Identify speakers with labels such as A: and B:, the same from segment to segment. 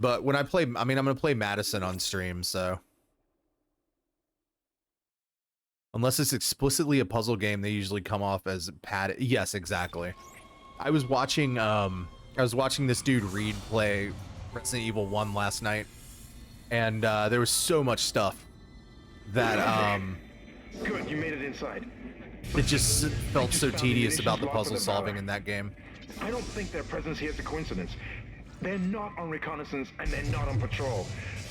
A: But when I play, I mean, I'm gonna play Madison on stream, so unless it's explicitly a puzzle game, they usually come off as padded. Yes, exactly. I was watching this dude Reed play Resident Evil 1 last night, and there was so much stuff that
B: Good, you made it inside.
A: it just felt so tedious about the puzzle solving in that game.
B: I don't think their presence here is a coincidence. They're not on reconnaissance and they're not on patrol.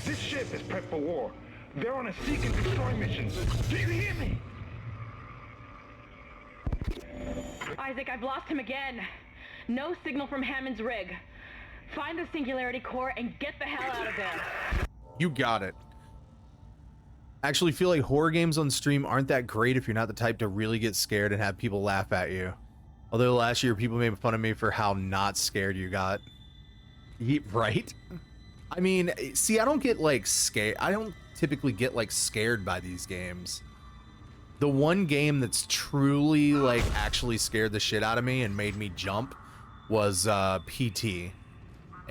B: This ship is prepped for war. They're on a seek and destroy mission. Do you hear me?
C: Isaac, I've lost him again. No signal from Hammond's rig. Find the Singularity Core and get the hell out of there.
A: You got it. I actually feel like horror games on stream aren't that great if you're not the type to really get scared and have people laugh at you. Although last year people made fun of me for how not scared you got. Right? I mean, see, I don't get like scared. I don't typically get like scared by these games. The one game that's truly like actually scared the shit out of me and made me jump was PT.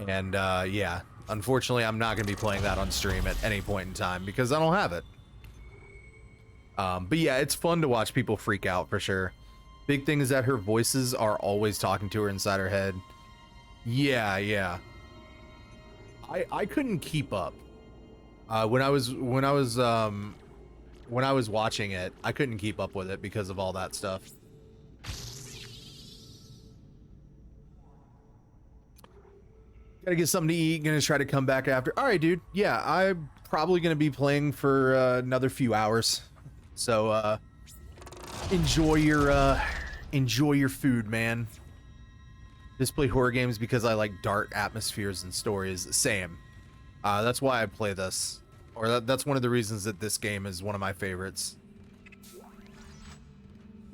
A: And yeah, unfortunately I'm not going to be playing that on stream at any point in time because I don't have it. But yeah, it's fun to watch people freak out for sure. Big thing is that her voices are always talking to her inside her head. Yeah. I couldn't keep up. When I was watching it, I couldn't keep up with it because of all that stuff. Gotta get something to eat. Gonna try to come back after. All right, dude. Yeah, I'm probably gonna be playing for another few hours. So enjoy your food, man. Just play horror games because I like dark atmospheres and stories. Same. That's why I play this. Or that's one of the reasons that this game is one of my favorites.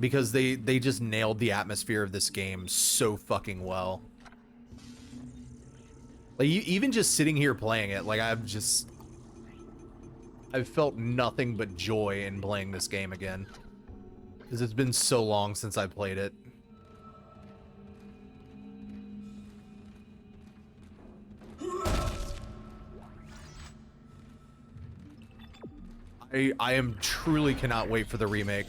A: Because they just nailed the atmosphere of this game so fucking well. Like, even just sitting here playing it, like, I've felt nothing but joy in playing this game again. Because it's been so long since I played it. I am truly cannot wait for the remake.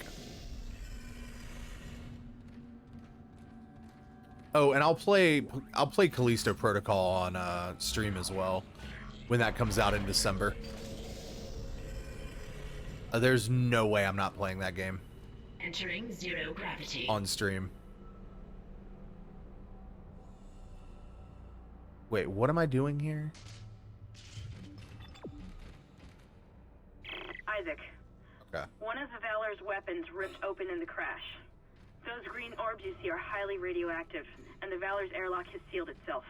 A: Oh, and I'll play Callisto Protocol on stream as well when that comes out in December. There's no way I'm not playing that game.
D: Entering zero gravity.
A: On stream. Wait, what am I doing here?
E: Isaac.
A: Okay.
E: One of the Valor's weapons ripped open in the crash. Those green orbs you see are highly radioactive, and the Valor's airlock has sealed itself.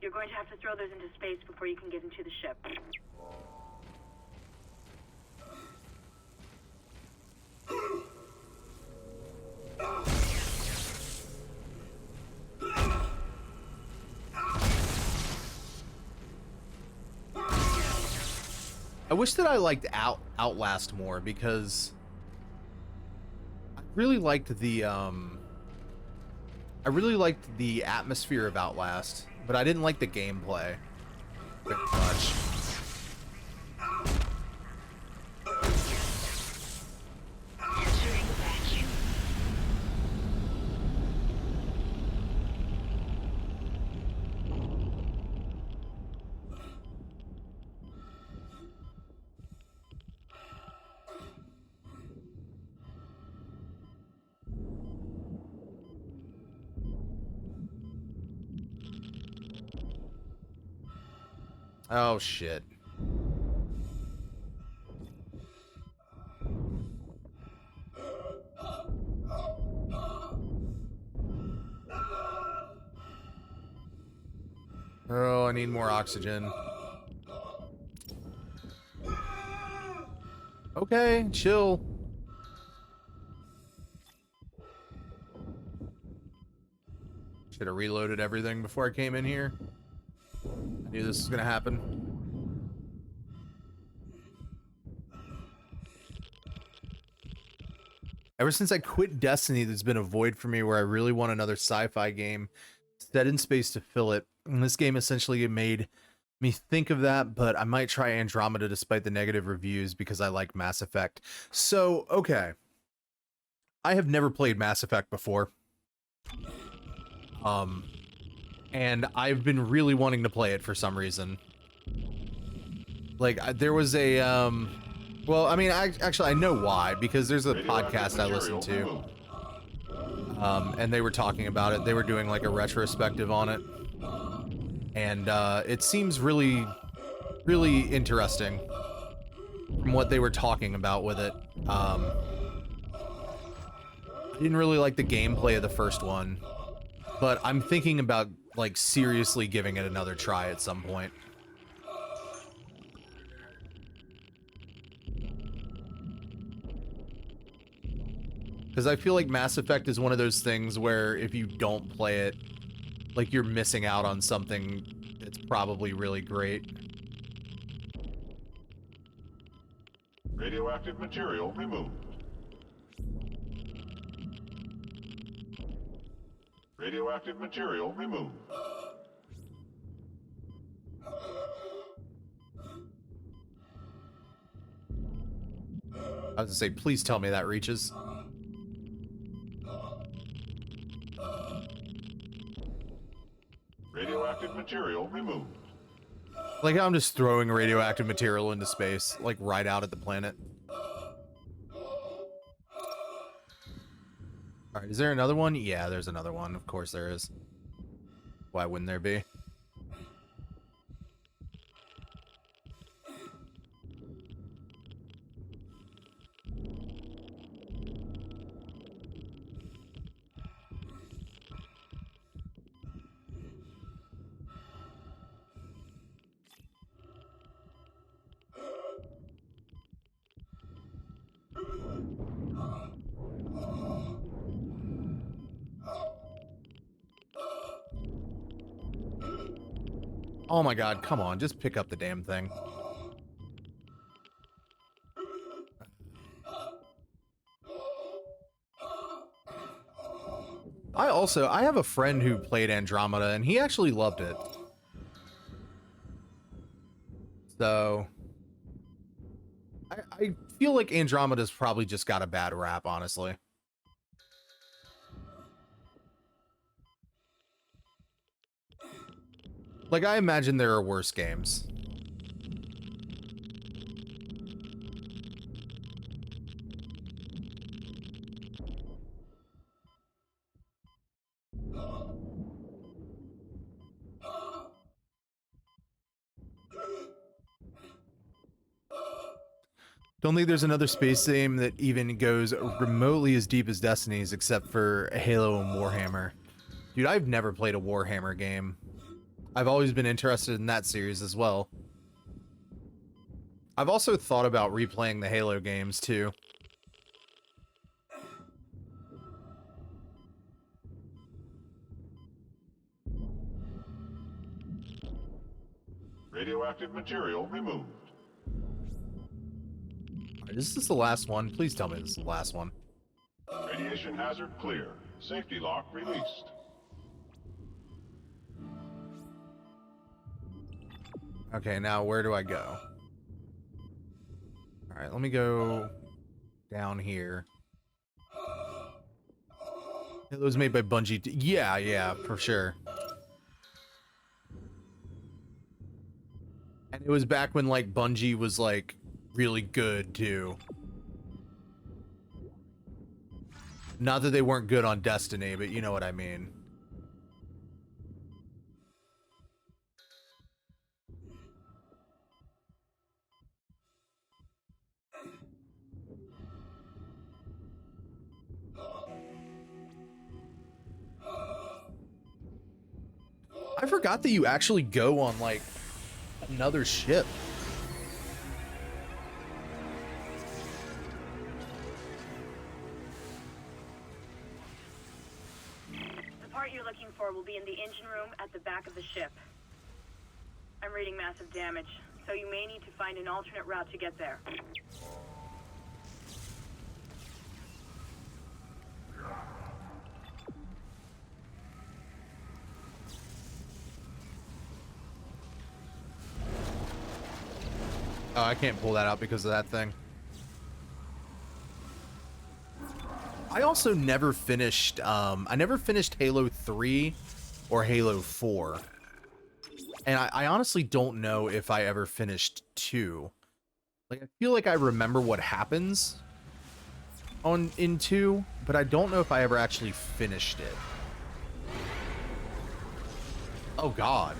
E: You're going to have to throw those into space before you can get into the ship.
A: I wish that I liked Outlast more because I really liked the atmosphere of Outlast, but I didn't like the gameplay very much.
D: Entering vacuum.
A: Oh shit. Oh, I need more oxygen. Okay, chill. Should have reloaded everything before I came in here. I knew this was gonna happen. Ever since I quit Destiny, there's been a void for me where I really want another sci-fi game set in space to fill it. And this game essentially made me think of that, but I might try Andromeda despite the negative reviews because I like Mass Effect. So, okay. I have never played Mass Effect before. And I've been really wanting to play it for some reason. Like, there was a, well, I mean, actually, I know why, because there's a podcast I listen to. And they were talking about it. They were doing, like, a retrospective on it. And, it seems really, really interesting from what they were talking about with it. I didn't really like the gameplay of the first one, but I'm thinking about, like, seriously giving it another try at some point. Because I feel like Mass Effect is one of those things where if you don't play it, like, you're missing out on something that's probably really great.
F: Radioactive material removed. Radioactive material removed.
A: I was gonna say, please tell me that reaches.
F: Radioactive material removed.
A: Like how I'm just throwing radioactive material into space, like right out at the planet. Alright, is there another one? Yeah, there's another one. Of course there is. Why wouldn't there be? Oh my god, come on, just pick up the damn thing. I have a friend who played Andromeda, and he actually loved it. So, I feel like Andromeda's probably just got a bad rap, honestly. Like, I imagine there are worse games. Don't think there's another space game that even goes remotely as deep as Destiny's except for Halo and Warhammer. Dude, I've never played a Warhammer game. I've always been interested in that series as well. I've also thought about replaying the Halo games too.
F: Radioactive material removed.
A: Is this the last one? Please tell me this is the last one.
F: Radiation hazard clear. Safety lock released.
A: Okay, now where do I go? Alright, let me go down here. It was made by Bungie. Yeah, for sure. And it was back when, like, Bungie was, like, really good, too. Not that they weren't good on Destiny, but you know what I mean. I forgot that you actually go on, like, another ship.
E: The part you're looking for will be in the engine room at the back of the ship. I'm reading massive damage, so you may need to find an alternate route to get there.
A: Oh, I can't pull that out because of that thing. I also never finished, I never finished Halo 3 or Halo 4. And I honestly don't know if I ever finished 2. Like, I feel like I remember what happens in 2, but I don't know if I ever actually finished it. Oh, God.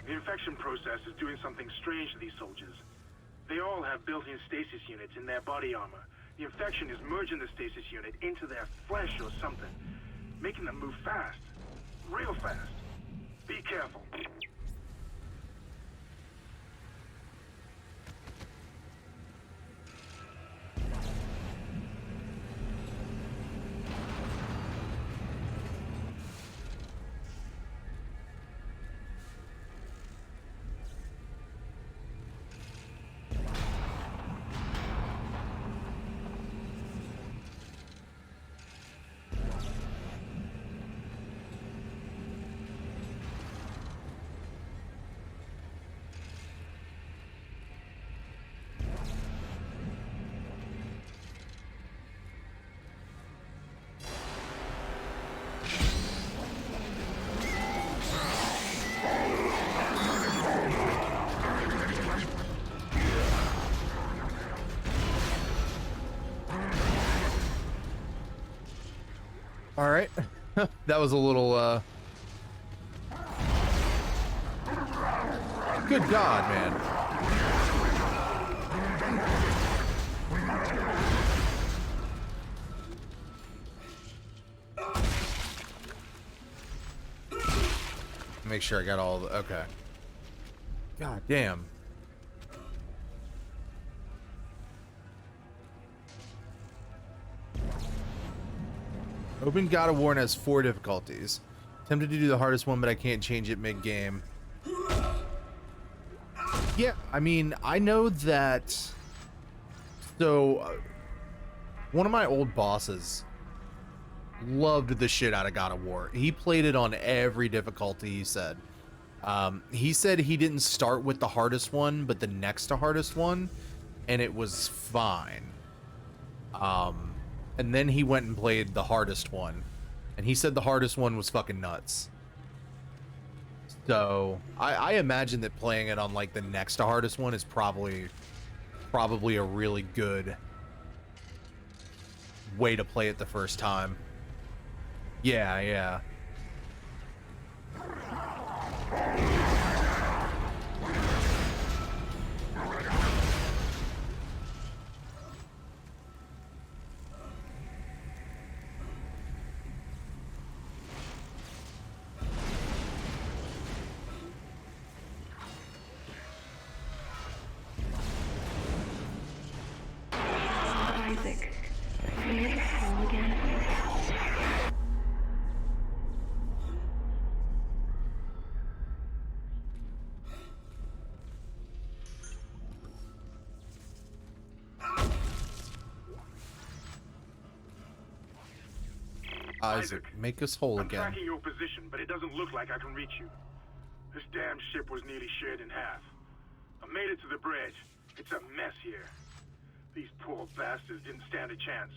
B: The infection process is doing something strange to these soldiers. They all have built-in stasis units in their body armor. The infection is merging the stasis unit into their flesh or something, making them move fast. Real fast. Be careful.
A: All right. That was a little, Good God, man. Make sure I got all the... Okay. God damn. Open God of War has 4 difficulties. Tempted to do the hardest one, but I can't change it mid-game. Yeah, I mean, I know that... So, one of my old bosses loved the shit out of God of War. He played it on every difficulty, he said. He said he didn't start with the hardest one, but the next to hardest one, and it was fine. And then he went and played the hardest one, and he said the hardest one was fucking nuts. So I imagine that playing it on like the next to hardest one is probably a really good way to play it the first time. Yeah, yeah.
C: Isaac, can you make us whole again?
A: Isaac, make us whole
B: I'm
A: again.
B: tracking your position, but it doesn't look like I can reach you. This damn ship was nearly shared in half. I made it to the bridge. It's a mess here. These poor bastards didn't stand a chance.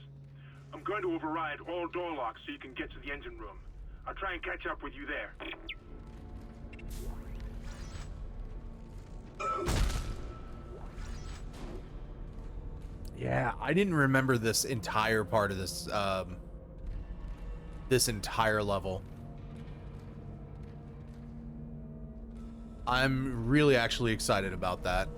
B: I'm going to override all door locks so you can get to the engine room. I'll try and catch up with you there.
A: Yeah, I didn't remember this entire part of this, this entire level. I'm really actually excited about that.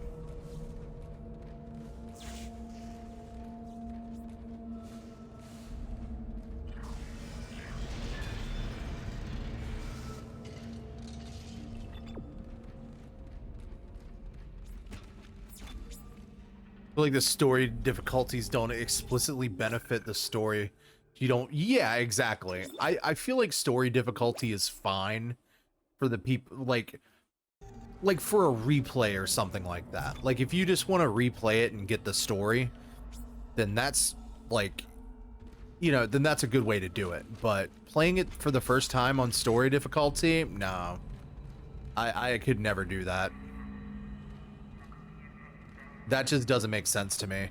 A: feel like the story difficulties don't explicitly benefit the story. You don't, yeah, exactly. I feel like story difficulty is fine for the people, like for a replay or something like that. Like if you just want to replay it and get the story, then that's like, you know, then that's a good way to do it. But playing it for the first time on story difficulty, no. I could never do that. That just doesn't make sense to me.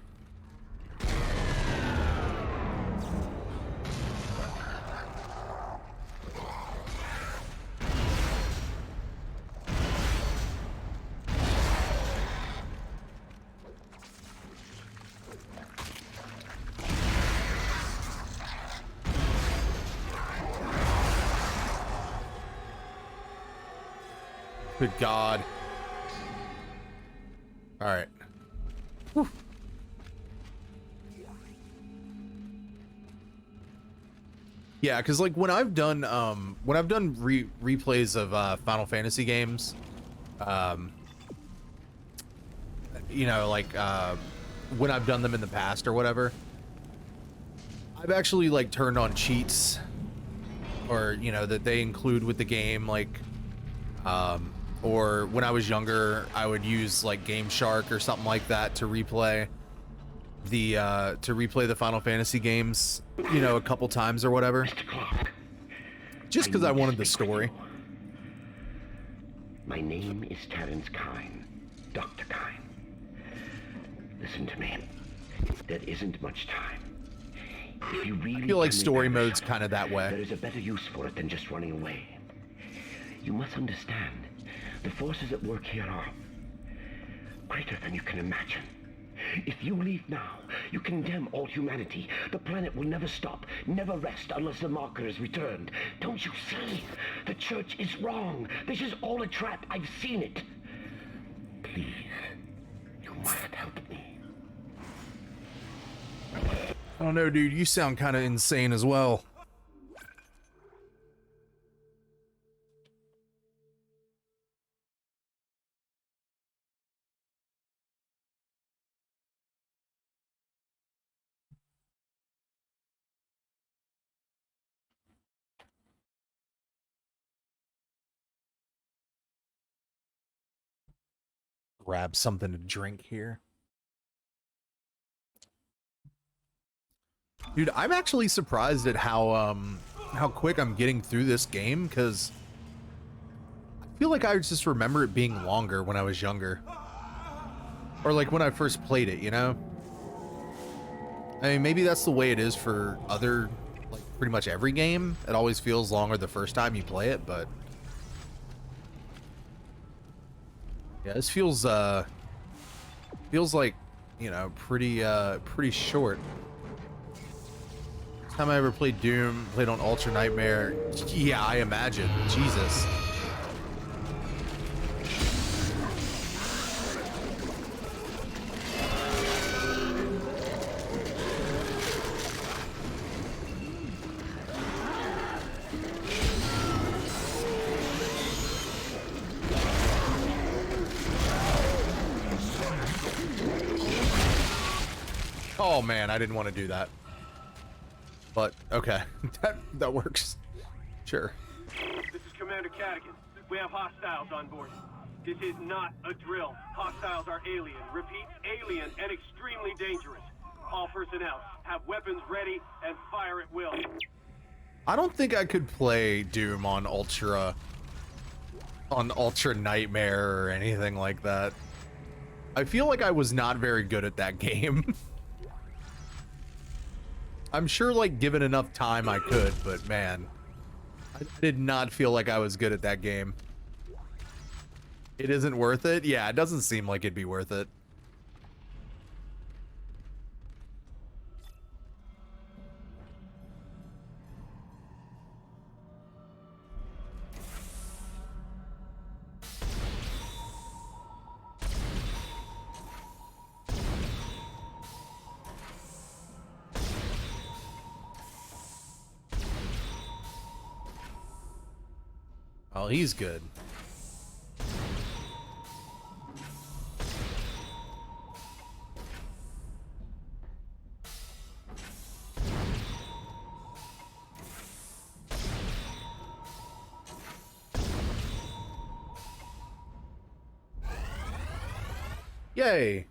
A: Good God. All right. Whew. Yeah, because like when I've done replays of Final Fantasy games, you know, like when I've done them in the past or whatever, I've actually like turned on cheats, or you know, that they include with the game, like or when I was younger, I would use like Game Shark or something like that to replay the Final Fantasy games, you know, a couple times or whatever.
G: Mr. Clark,
A: Just because I wanted the story.
G: My name is Terrence Kyne, Dr. Kyne. Listen to me. There isn't much time. If you really
A: I feel like
G: can
A: story
G: remember
A: mode's kind of that
G: there
A: way.
G: is a better use for it than just running away. You must understand, the forces at work here are greater than you can imagine. If you leave now, you condemn all humanity. The planet will never stop, never rest unless the marker is returned. Don't you see? The church is wrong. This is all a trap. I've seen it. Please, you must help me.
A: I don't know, dude. You sound kind of insane as well. Grab something to drink here. Dude, I'm actually surprised at how quick I'm getting through this game, because I feel like I just remember it being longer when I was younger. Or like when I first played it, you know? I mean, maybe that's the way it is for other, like pretty much every game. It always feels longer the first time you play it, but yeah, this feels like, you know, pretty short. Last time I ever played Doom, played on Ultra Nightmare. Yeah, I imagine. Jesus. Oh man, I didn't want to do that. But okay, that works. Sure.
H: This is Commander Cadigan. We have hostiles on board. This is not a drill. Hostiles are alien. Repeat, alien and extremely dangerous. All personnel have weapons ready and fire at will.
A: I don't think I could play Doom on Ultra Nightmare or anything like that. I feel like I was not very good at that game. I'm sure, like, given enough time I could, but man, I did not feel like I was good at that game. It isn't worth it? Yeah, it doesn't seem like it'd be worth it. Oh, he's good. Yay.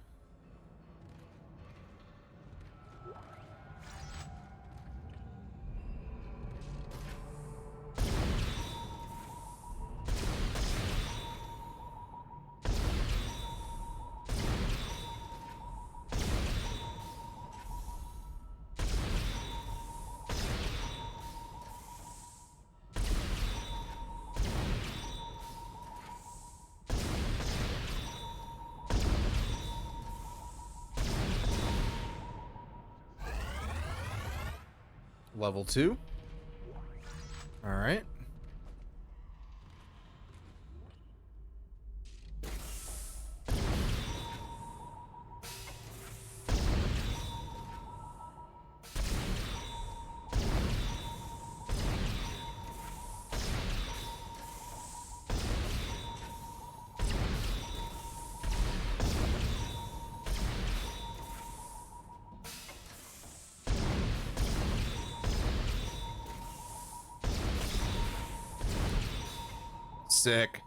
A: Level 2. All right. Sick.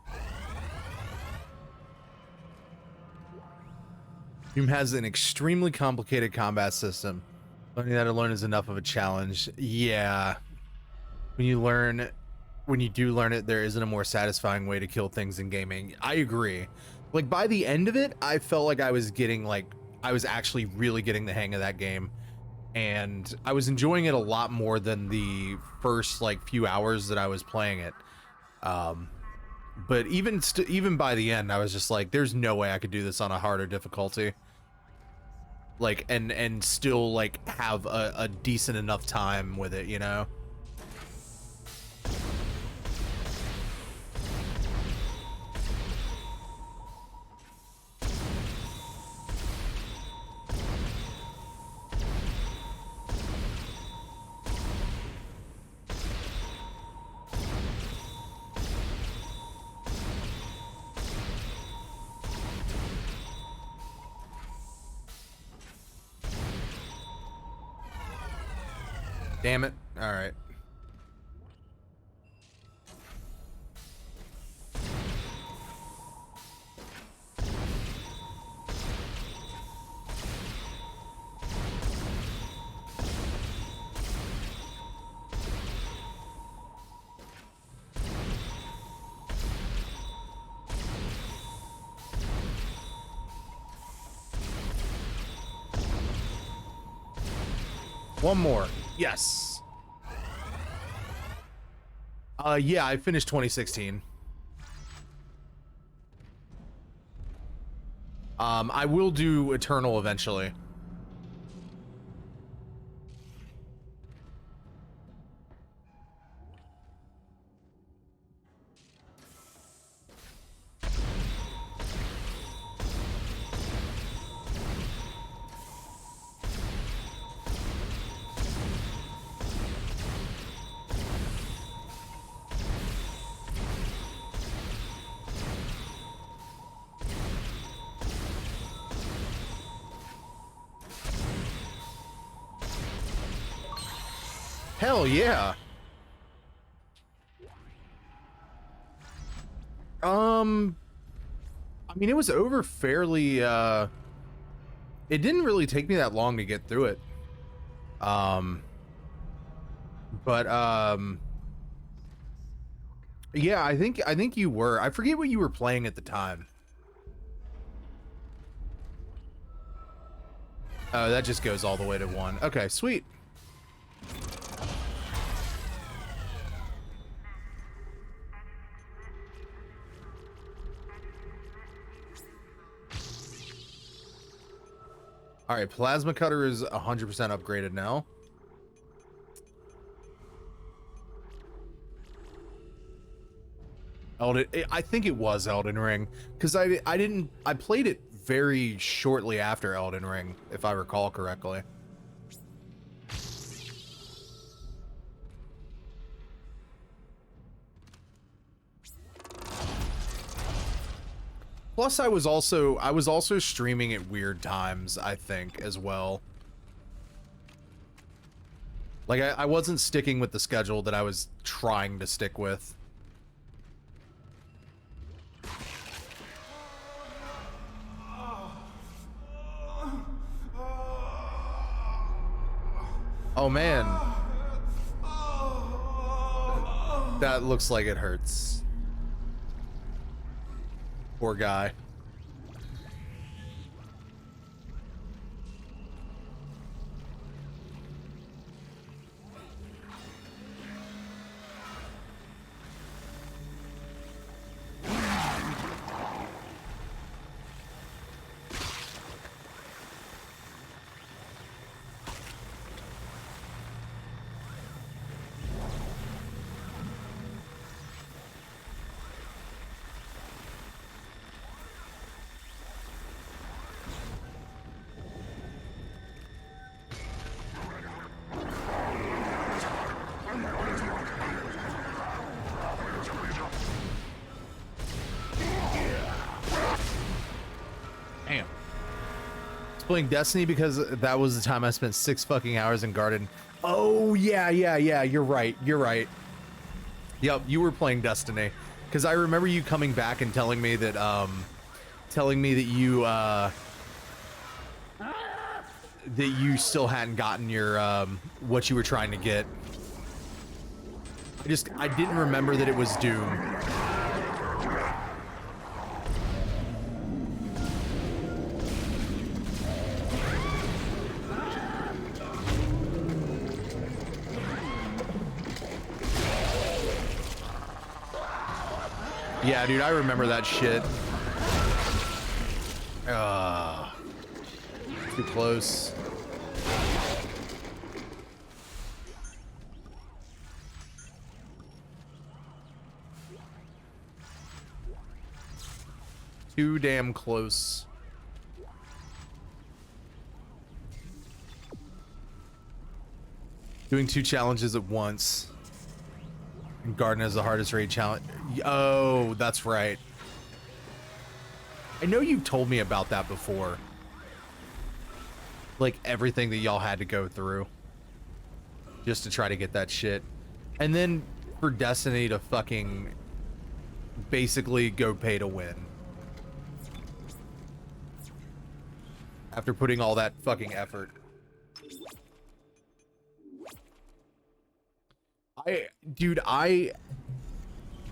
A: Doom has an extremely complicated combat system. Learning that alone is enough of a challenge. Yeah. When you do learn it, there isn't a more satisfying way to kill things in gaming. I agree. Like, by the end of it, I felt like I was actually really getting the hang of that game. And I was enjoying it a lot more than the first, like, few hours that I was playing it. But even by the end, I was just like, there's no way I could do this on a harder difficulty. Like, and still, like, have a decent enough time with it, you know? Damn it. All right. One more. Yes. Yeah, I finished 2016. I will do Eternal eventually. Hell yeah. I mean, it was over fairly, it didn't really take me that long to get through it. Yeah, I think you were. I forget what you were playing at the time. Oh, that just goes all the way to 1. Okay, sweet. All right, Plasma Cutter is 100% upgraded now. I think it was Elden Ring, because I played it very shortly after Elden Ring, if I recall correctly. Plus, I was also streaming at weird times, I think, as well. Like, I wasn't sticking with the schedule that I was trying to stick with. Oh man. That looks like it hurts. Poor guy. Damn. Playing Destiny because that was the time I spent 6 fucking hours in Garden. Oh yeah, you're right. Yep, you were playing Destiny. Because I remember you coming back and telling me that you still hadn't gotten your what you were trying to get. I didn't remember that it was Doom. Yeah, dude, I remember that shit. Too close. Too damn close. Doing 2 challenges at once. And Garden is the hardest raid challenge. Oh, that's right. I know you've told me about that before. Like everything that y'all had to go through just to try to get that shit. And then for Destiny to fucking basically go pay to win. After putting all that fucking effort.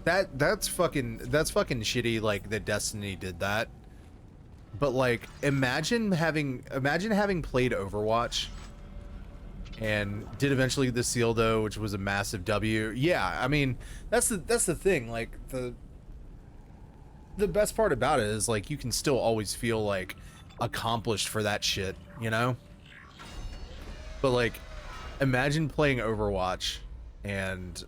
A: That's fucking shitty, like that Destiny did that. But like imagine having played Overwatch and did eventually the Sealdo, which was a massive W. Yeah, I mean that's the thing, like the best part about it is like you can still always feel like accomplished for that shit, you know? But like imagine playing Overwatch and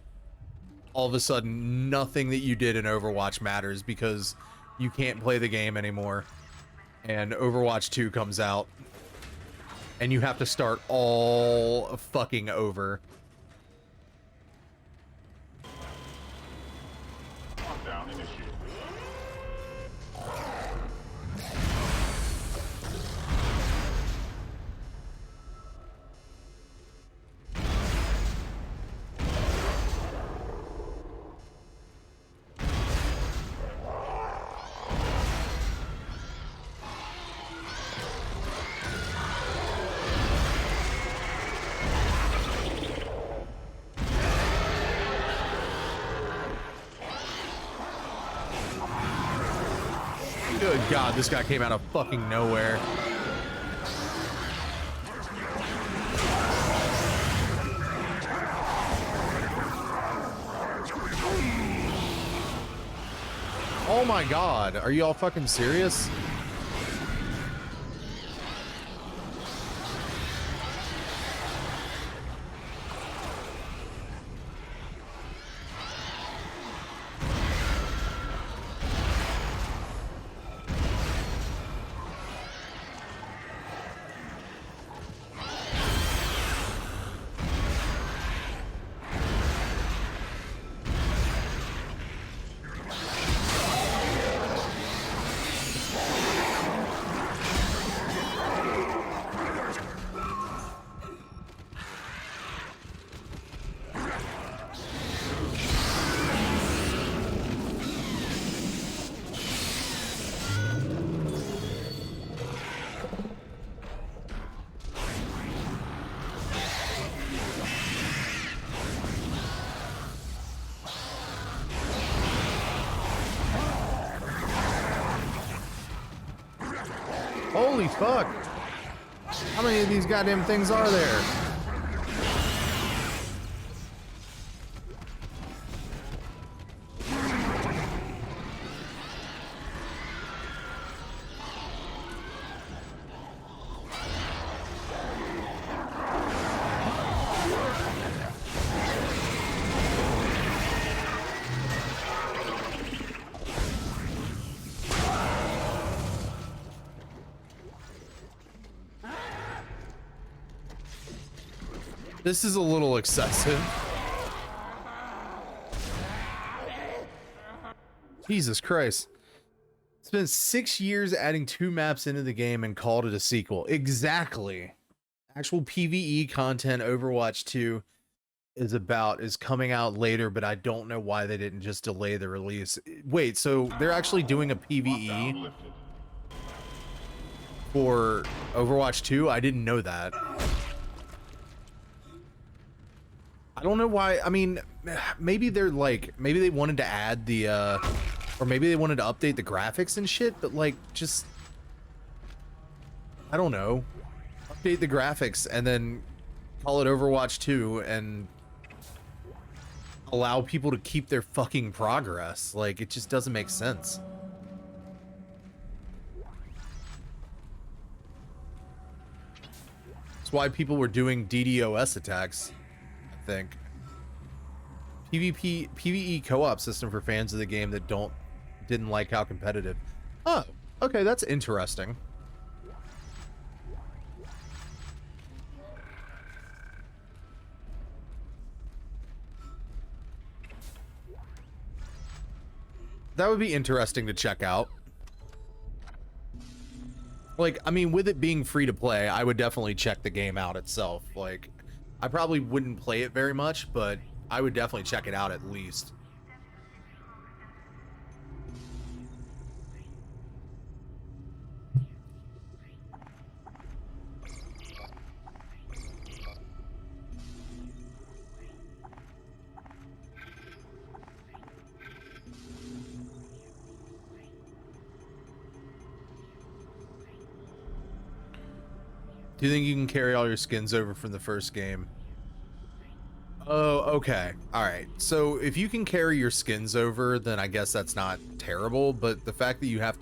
A: all of a sudden nothing that you did in Overwatch matters because you can't play the game anymore and Overwatch 2 comes out and you have to start all fucking over.
F: Lockdown initiated.
A: Good God, this guy came out of fucking nowhere. Oh my God, are you all fucking serious? Holy fuck. How many of these goddamn things are there? This is a little excessive. Jesus Christ. Spent 6 years adding 2 maps into the game and called it a sequel. Exactly. Actual PvE content Overwatch 2 is coming out later, but I don't know why they didn't just delay the release. Wait, so they're actually doing a PvE for Overwatch 2? I didn't know that. I don't know why. I mean, maybe they're like, maybe they wanted to add the, or maybe they wanted to update the graphics and shit, but like, just, I don't know. Update the graphics and then call it Overwatch 2 and allow people to keep their fucking progress. Like, it just doesn't make sense. That's why people were doing DDoS attacks. Think PvE co-op system for fans of the game that didn't like how competitive. Oh, okay, that's interesting. That would be interesting to check out. Like, I mean, with it being free to play, I would definitely check the game out itself. Like, I probably wouldn't play it very much, but I would definitely check it out at least. Do you think you can carry all your skins over from the first game? Oh, okay. All right. So if you can carry your skins over, then I guess that's not terrible. But the fact that you have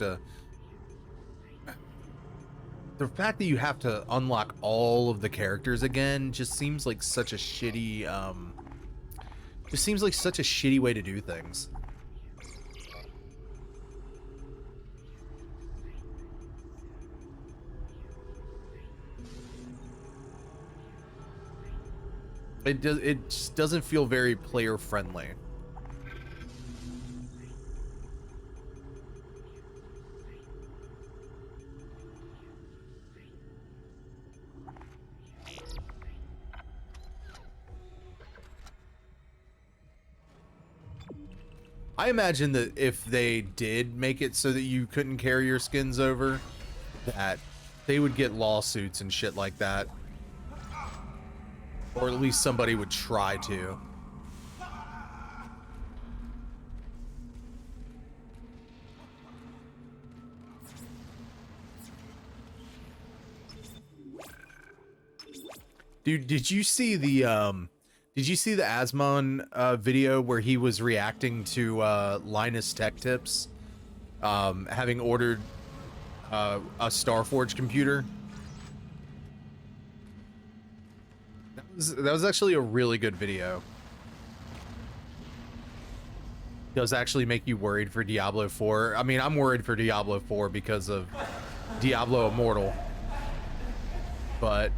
A: to unlock all of the characters again just seems like such a shitty, way to do things. It just doesn't feel very player friendly. I imagine that if they did make it so that you couldn't carry your skins over, that they would get lawsuits and shit like that. Or at least somebody would try to. Dude, did you see the Asmon video where he was reacting to Linus Tech Tips having ordered a Starforge computer? That was actually a really good video. It does actually make you worried for Diablo 4. I mean, I'm worried for Diablo 4 because of Diablo Immortal. But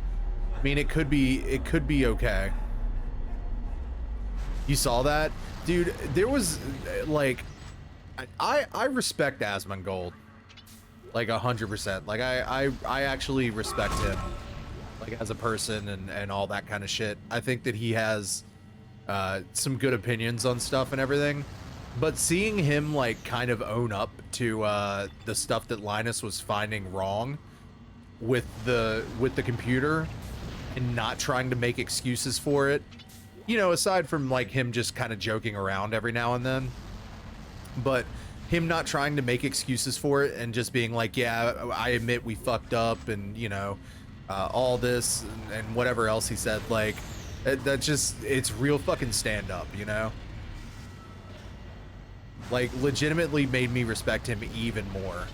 A: I mean, it could be okay. You saw that? Dude, there was like I respect Asmongold. Like 100%. Like I actually respect him. Like as a person and all that kind of shit. I think that he has some good opinions on stuff and everything, but seeing him like kind of own up to the stuff that Linus was finding wrong with the computer and not trying to make excuses for it, you know, aside from like him just kind of joking around every now and then, but him not trying to make excuses for it and just being like, yeah, I admit we fucked up and, you know, all this and whatever else he said, like, that just, it's real fucking stand up, you know? Like, legitimately made me respect him even more.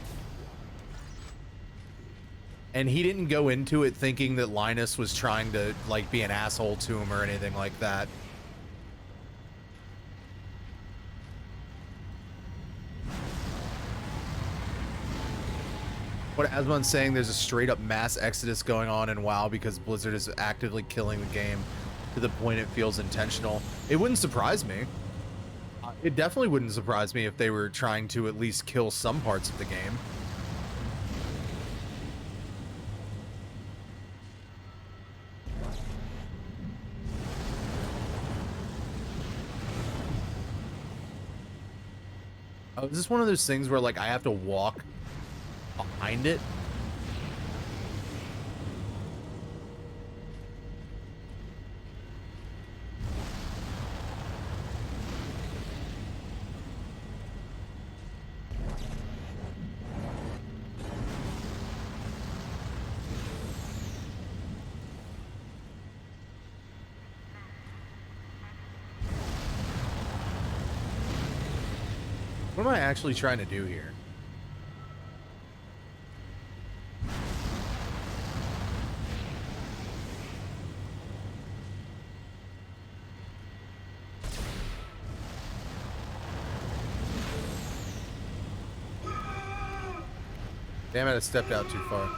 A: And he didn't go into it thinking that Linus was trying to, like, be an asshole to him or anything like that. What Asmon's saying, there's a straight up mass exodus going on in WoW because Blizzard is actively killing the game to the point it feels intentional. It wouldn't surprise me. It definitely wouldn't surprise me if they were trying to at least kill some parts of the game. Oh, is this one of those things where, like, I have to walk behind it? What am I actually trying to do here? Damn it, I stepped out too far.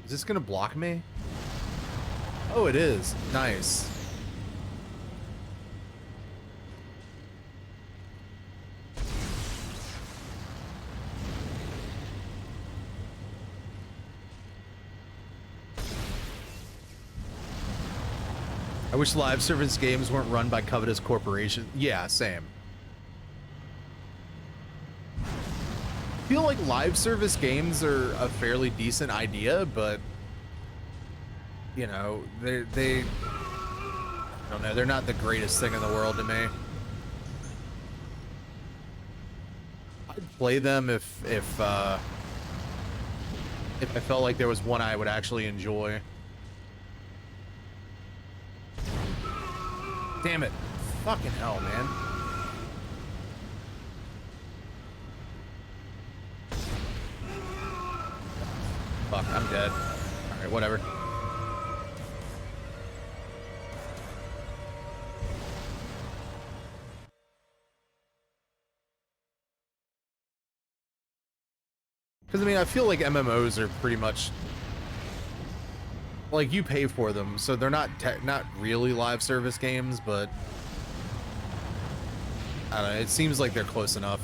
A: Is this gonna block me? Oh, it is. Nice. I wish live service games weren't run by covetous corporations. Yeah, same. I feel like live service games are a fairly decent idea, but you know, they I don't know, they're not the greatest thing in the world to me. I'd play them if I felt like there was one I would actually enjoy. Damn it. Fucking hell, man. Fuck, I'm dead. Alright, whatever. Because, I mean, I feel like MMOs are pretty much... like, you pay for them, so they're not really live service games, but... I don't know, it seems like they're close enough.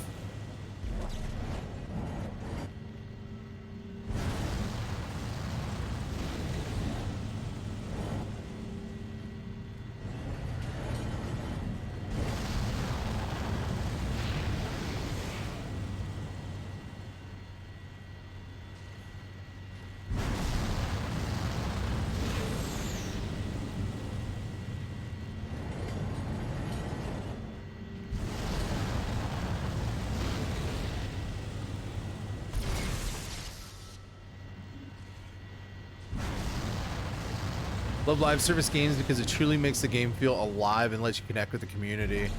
A: Love live service games because it truly makes the game feel alive and lets you connect with the community.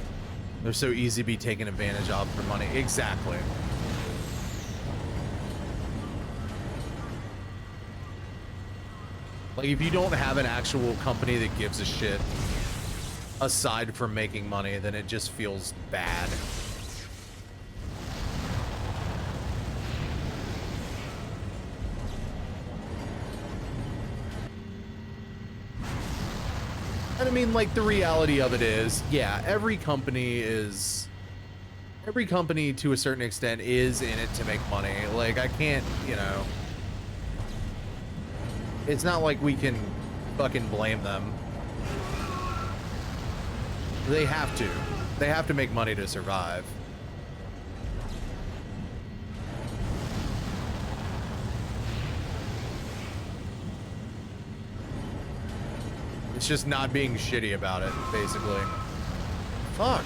A: They're so easy to be taken advantage of for money. Exactly. Like, if you don't have an actual company that gives a shit aside from making money, then it just feels bad. And I mean, like, the reality of it is, yeah, every company to a certain extent is in it to make money. Like, I can't, you know, it's not like we can fucking blame them. They have to make money to survive. It's just not being shitty about it, basically. Fuck.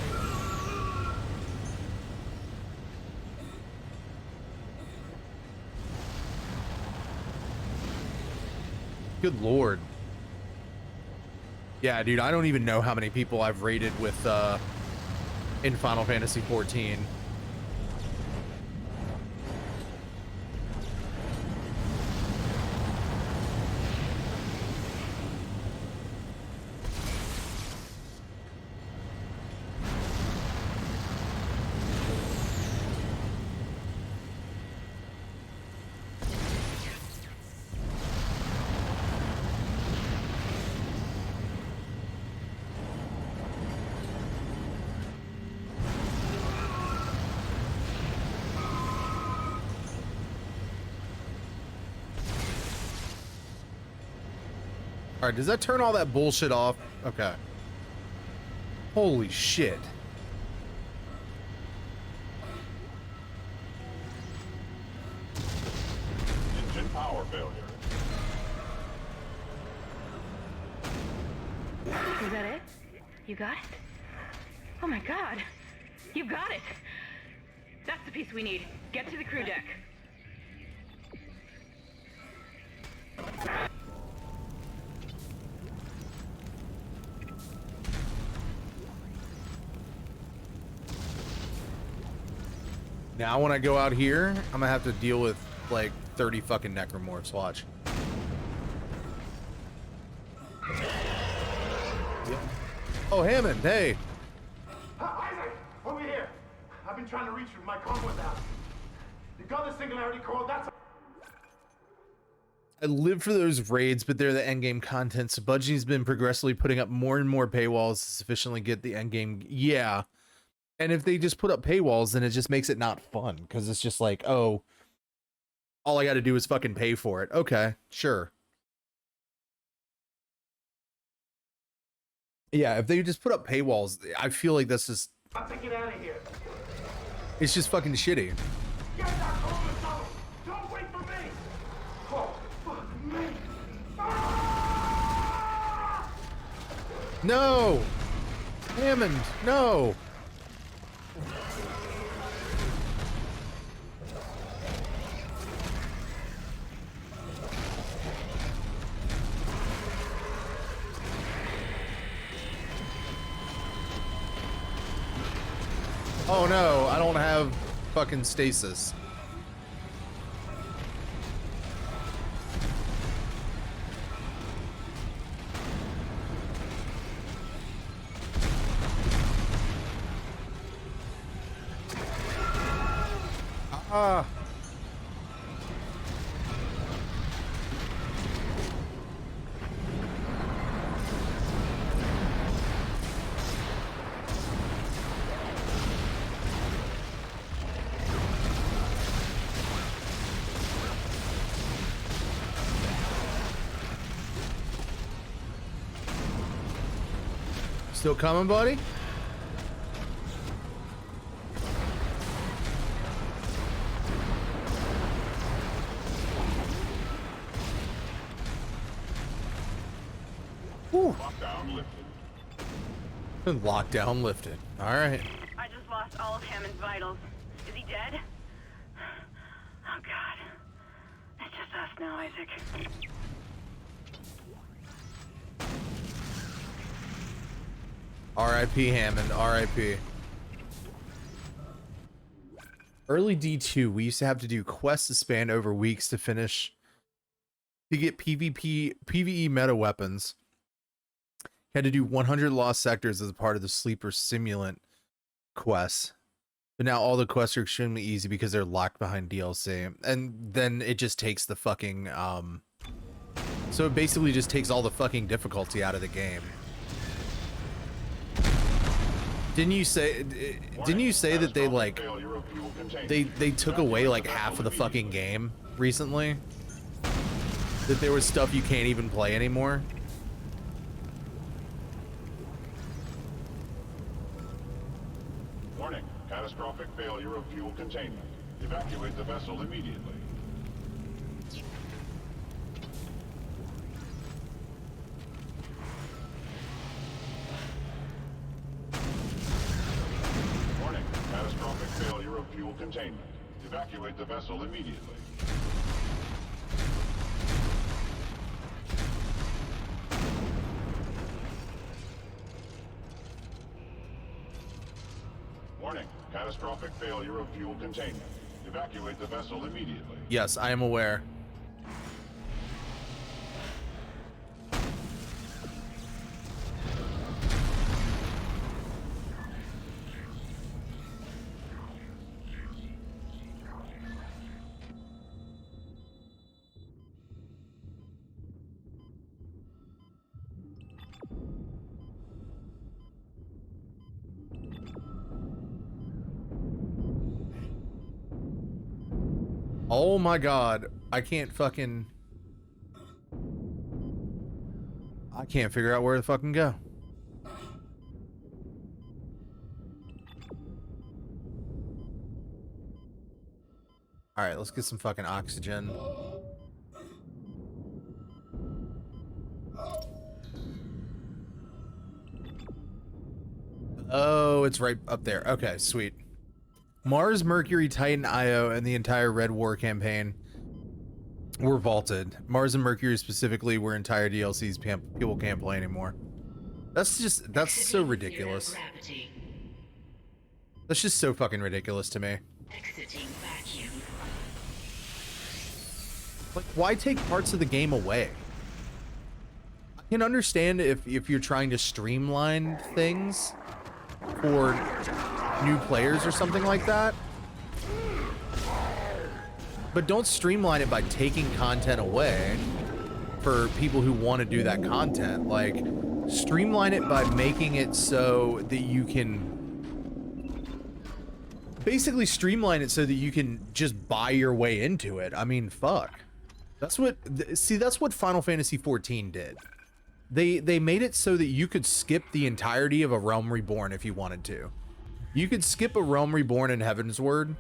A: Good lord. Yeah, dude, I don't even know how many people I've raided with in Final Fantasy 14. All right, does that turn all that bullshit off? Okay. Holy shit.
F: Engine power failure.
C: Is that it? You got it? Oh my god. You got it. That's the piece we need. Get to the crew deck.
A: Now when I go out here, I'm gonna have to deal with like 30 fucking necromorphs. Watch. Yep. Oh, Hammond, hey.
B: Isaac, over here. I've been trying to reach you. My comm was out. You got the singularity core. That's.
A: I live for those raids, but they're the endgame content. So Bungie's been progressively putting up more and more paywalls to sufficiently get the endgame. Yeah. And if they just put up paywalls, then it just makes it not fun. Because it's just like, oh, all I got to do is fucking pay for it. Okay, sure. Yeah, if they just put up paywalls, I feel like that's just...
B: I'm taking it out of here.
A: It's just fucking shitty.
B: Get that core to tunnel. Don't wait for me. Oh, fuck me. Ah!
A: No! Hammond, no! Oh no, I don't have fucking stasis. Ah. Still coming, buddy? Whew.
F: Lockdown lifted.
A: Lockdown lifted. All right.
E: I just lost all of Hammond's vitals. Is he dead? Oh god. It's just us now, Isaac.
A: R.I.P. Hammond. R.I.P. Early D2, we used to have to do quests to span over weeks to finish to get PvE meta weapons. Had to do 100 lost sectors as a part of the sleeper simulant quests. But now all the quests are extremely easy because they're locked behind DLC. And then it just takes the fucking so it basically just takes all the fucking difficulty out of the game. Didn't you say that they like they took away like half of the fucking game recently? That there was stuff you can't even play anymore?
F: Warning, catastrophic failure of fuel containment. Evacuate the vessel immediately. fuel containment. Evacuate the vessel immediately. Warning, catastrophic failure of fuel containment. Evacuate the vessel immediately.
A: Yes, I am aware. Oh my god, I can't figure out where to fucking go. Alright, let's get some fucking oxygen. Oh, it's right up there. Okay, sweet. Mars, Mercury, Titan, Io, and the entire Red War campaign were vaulted. Mars and Mercury specifically were entire DLCs people can't play anymore. That's so ridiculous.
D: Gravity.
A: That's just so fucking ridiculous to me.
D: Exiting vacuum.
A: Like, why take parts of the game away? I can understand if you're trying to streamline things for new players or something like that, but don't streamline it by taking content away for people who want to do that content. Like, streamline it by making it so that you can basically streamline it so that you can just buy your way into it. I mean, fuck. That's what Final Fantasy XIV did. They made it so that you could skip the entirety of a Realm Reborn if you wanted to. You could skip a Realm Reborn in Heavensward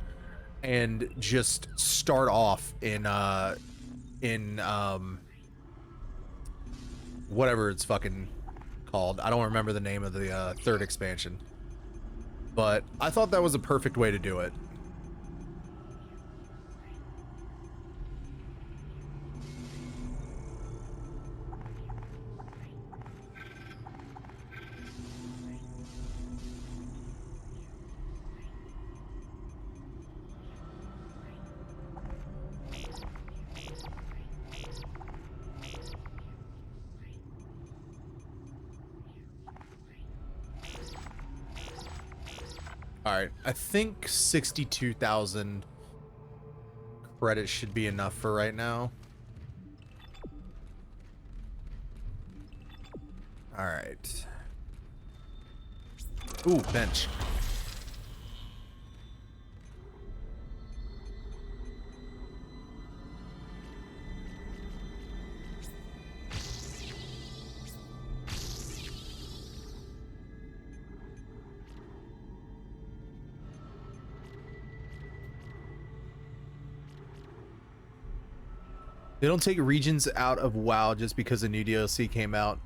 A: and just start off in whatever it's fucking called. I don't remember the name of the third expansion. But I thought that was a perfect way to do it. Alright, I think 62,000 credits should be enough for right now. Alright. Ooh, bench. They don't take regions out of WoW just because a new DLC came out.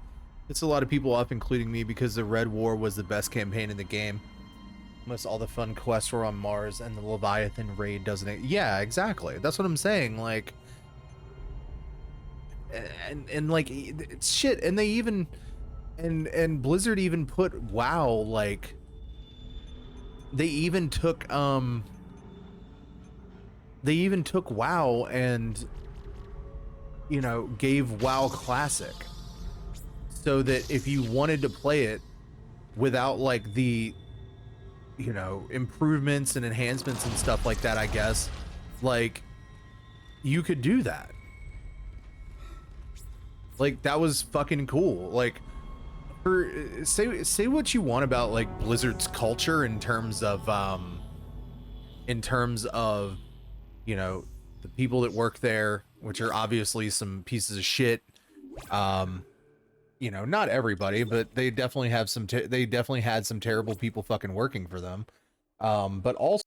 A: It's a lot of people up, including me, because the Red War was the best campaign in the game. Most all the fun quests were on Mars, and the Leviathan raid doesn't it? Yeah, exactly. That's what I'm saying. Like, and like, it's shit. And they even, and Blizzard even put WoW, like, they even took WoW and, you know, gave WoW Classic, so that if you wanted to play it without like the, you know, improvements and enhancements and stuff like that, I guess, like, you could do that. Like, that was fucking cool. Like, for say what you want about like Blizzard's culture in terms of you know, the people that work there, which are obviously some pieces of shit. You know, not everybody, but they definitely have some they definitely had some terrible people fucking working for them. But also